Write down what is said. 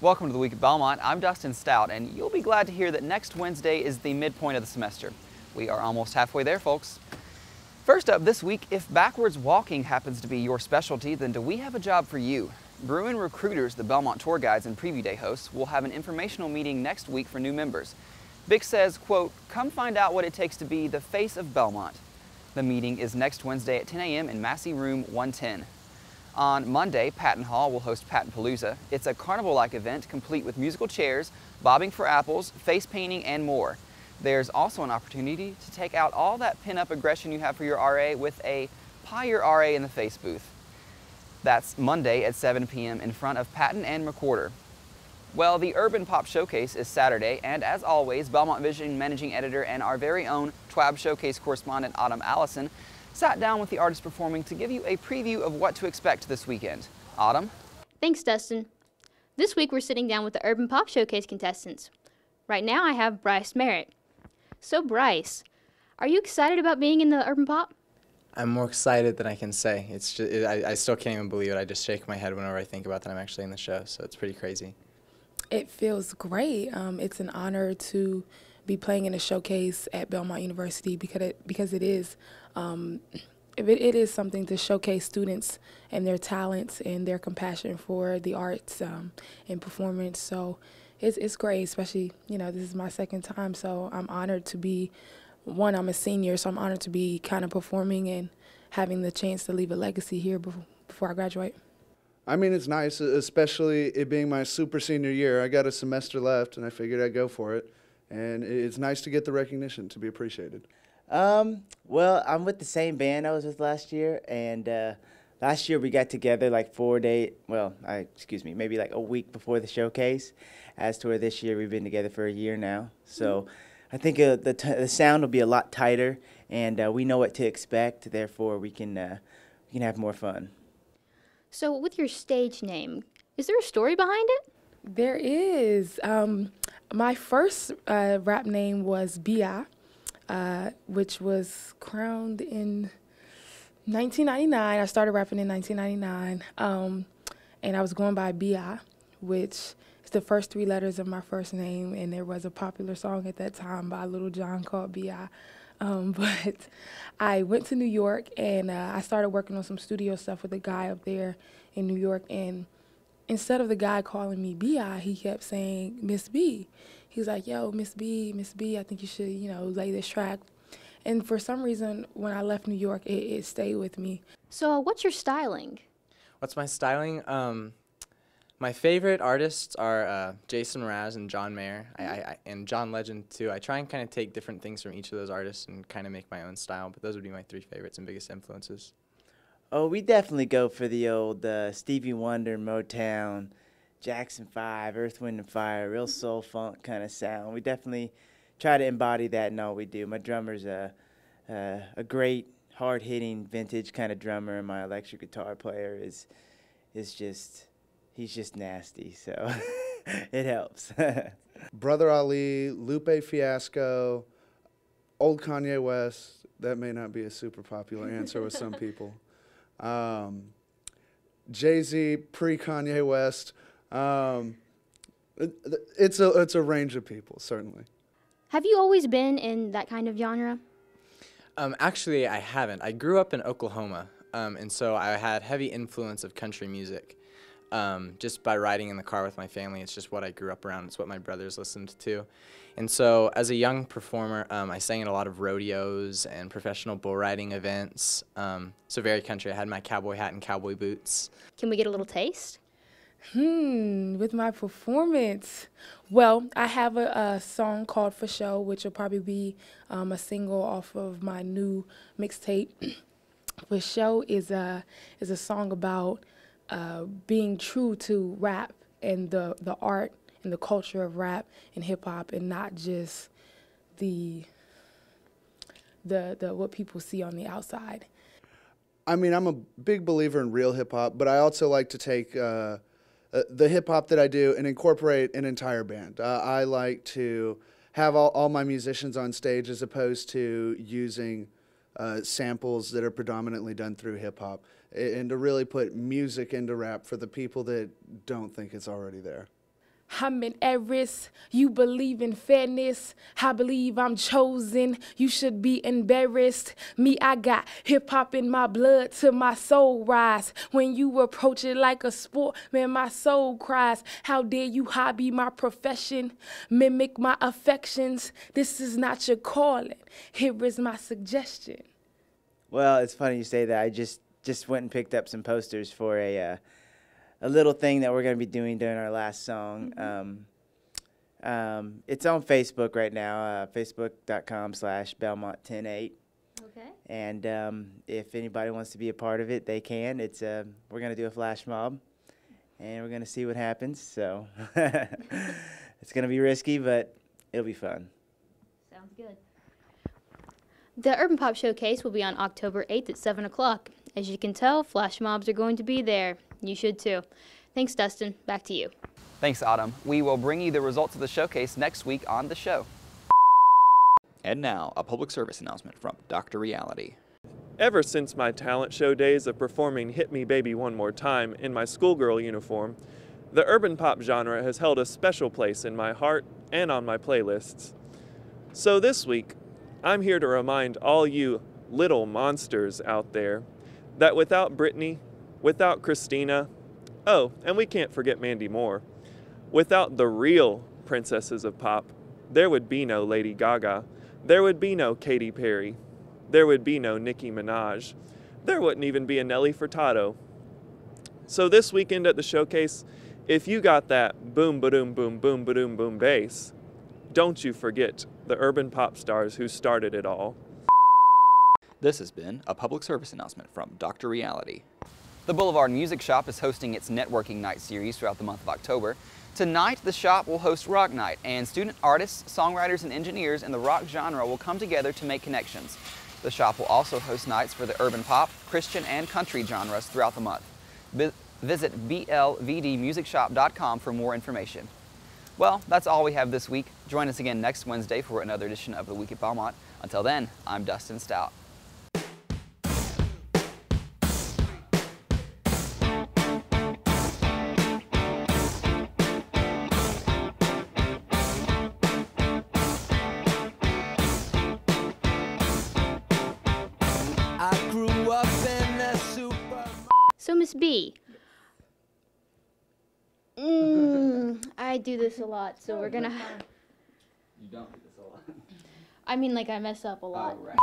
Welcome to the Week at Belmont. I'm Dustin Stout, and you'll be glad to hear that next Wednesday is the midpoint of the semester. We are almost halfway there, folks. First up this week, if backwards walking happens to be your specialty, then do we have a job for you? Bruin Recruiters, the Belmont tour guides and preview day hosts, will have an informational meeting next week for new members. Bick says, quote, "Come find out what it takes to be the face of Belmont." The meeting is next Wednesday at 10 a.m. in Massey Room 110. On Monday, Patton Hall will host Patton Palooza. It's a carnival-like event complete with musical chairs, bobbing for apples, face painting, and more. There's also an opportunity to take out all that pin-up aggression you have for your RA with a Pie Your RA in the Face booth. That's Monday at 7 p.m. in front of Patton and McWhorter. Well, the Urban Pop Showcase is Saturday, and as always, Belmont Vision Managing Editor and our very own TWAB Showcase correspondent Autumn Allison sat down with the artists performing to give you a preview of what to expect this weekend. Autumn? Thanks, Dustin. This week we're sitting down with the Urban Pop Showcase contestants. Right now I have Bryce Merritt. So Bryce, are you excited about being in the Urban Pop? I'm more excited than I can say. It's just, I still can't even believe it. I just shake my head whenever I think about that I'm actually in the show, so it's pretty crazy. It feels great. It's an honor to be playing in a showcase at Belmont University because it is something to showcase students and their talents and their compassion for the arts and performance. So it's great, especially, this is my second time, so I'm honored to be, I'm a senior, so I'm honored to be kind of performing and having the chance to leave a legacy here before I graduate. I mean, it's nice, especially it being my super senior year. I got a semester left, and I figured I'd go for it. And it's nice to get the recognition, to be appreciated. Well, I'm with the same band I was with last year, and last year we got together like maybe like a week before the showcase. As to where this year we've been together for a year now. So I think the sound will be a lot tighter, and we know what to expect. Therefore, we can have more fun. So with your stage name, is there a story behind it? There is. My first rap name was B.I., which was crowned in 1999. I started rapping in 1999, and I was going by B.I., which is the first three letters of my first name, and there was a popular song at that time by Little John called B.I. But I went to New York, and I started working on some studio stuff with a guy up there in New York, and instead of the guy calling me B.I., he kept saying Miss B. He was like, "Yo, Miss B, I think you should, lay this track." And for some reason, when I left New York, it stayed with me. So what's your styling? What's my styling? My favorite artists are Jason Mraz and John Mayer, and John Legend too. I try and kind of take different things from each of those artists and kind of make my own style, but those would be my three favorites and biggest influences. Oh, we definitely go for the old Stevie Wonder, Motown, Jackson 5, Earth, Wind & Fire, real soul funk kind of sound. We definitely try to embody that in all we do. My drummer's a great, hard-hitting, vintage kind of drummer, and my electric guitar player is just, he's just nasty, so it helps. Brother Ali, Lupe Fiasco, old Kanye West. That may not be a super popular answer with some people. Jay-Z, pre-Kanye West. It's a range of people, certainly. Have you always been in that kind of genre? Actually, I haven't. I grew up in Oklahoma, and so I had heavy influence of country music. Just by riding in the car with my family, it's just what I grew up around. It's what my brothers listened to. And so as a young performer, I sang at a lot of rodeos and professional bull riding events. So very country. I had my cowboy hat and cowboy boots. Can we get a little taste? With my performance, well, I have a song called For Show, which will probably be a single off of my new mixtape. For Show is a song about being true to rap and the art and the culture of rap and hip hop, and not just the what people see on the outside. I mean, I'm a big believer in real hip hop, but I also like to take the hip hop that I do and incorporate an entire band. I like to have all my musicians on stage as opposed to using samples that are predominantly done through hip hop, and to really put music into rap for the people that don't think it's already there. I'm an heiress. You believe in fairness. I believe I'm chosen. You should be embarrassed. Me, I got hip hop in my blood till my soul rise. When you approach it like a sport, man, my soul cries. How dare you hobby my profession, mimic my affections? This is not your calling. Here is my suggestion. Well, it's funny you say that. I just went and picked up some posters for a little thing that we're going to be doing during our last song. It's on Facebook right now, facebook.com/Belmont108. Okay. And if anybody wants to be a part of it, they can. It's we're going to do a flash mob, and we're going to see what happens. So it's going to be risky, but it'll be fun. Sounds good. The Urban Pop Showcase will be on October 8th at 7 o'clock. As you can tell, flash mobs are going to be there. You should too. Thanks, Dustin. Back to you. Thanks, Autumn. We will bring you the results of the showcase next week on the show. And now, a public service announcement from Dr. Reality. Ever since my talent show days of performing Hit Me Baby One More Time in my schoolgirl uniform, the urban pop genre has held a special place in my heart and on my playlists. So this week, I'm here to remind all you little monsters out there that without Britney, without Christina, oh, and we can't forget Mandy Moore, without the real princesses of pop, there would be no Lady Gaga, there would be no Katy Perry, there would be no Nicki Minaj, there wouldn't even be a Nelly Furtado. So this weekend at the showcase, if you got that boom ba-doom boom boom ba-doom boom bass, don't you forget the urban pop stars who started it all. This has been a public service announcement from Dr. Reality. The Boulevard Music Shop is hosting its networking night series throughout the month of October. Tonight, the shop will host Rock Night, and student artists, songwriters, and engineers in the rock genre will come together to make connections. The shop will also host nights for the urban pop, Christian, and country genres throughout the month. Visit BLVDmusicshop.com for more information. Well, that's all we have this week. Join us again next Wednesday for another edition of The Week at Belmont. Until then, I'm Dustin Stout. So, Miss B, I do this a lot, so we're gonna. You don't do this a lot. I mean, like, I mess up a lot. Oh, right.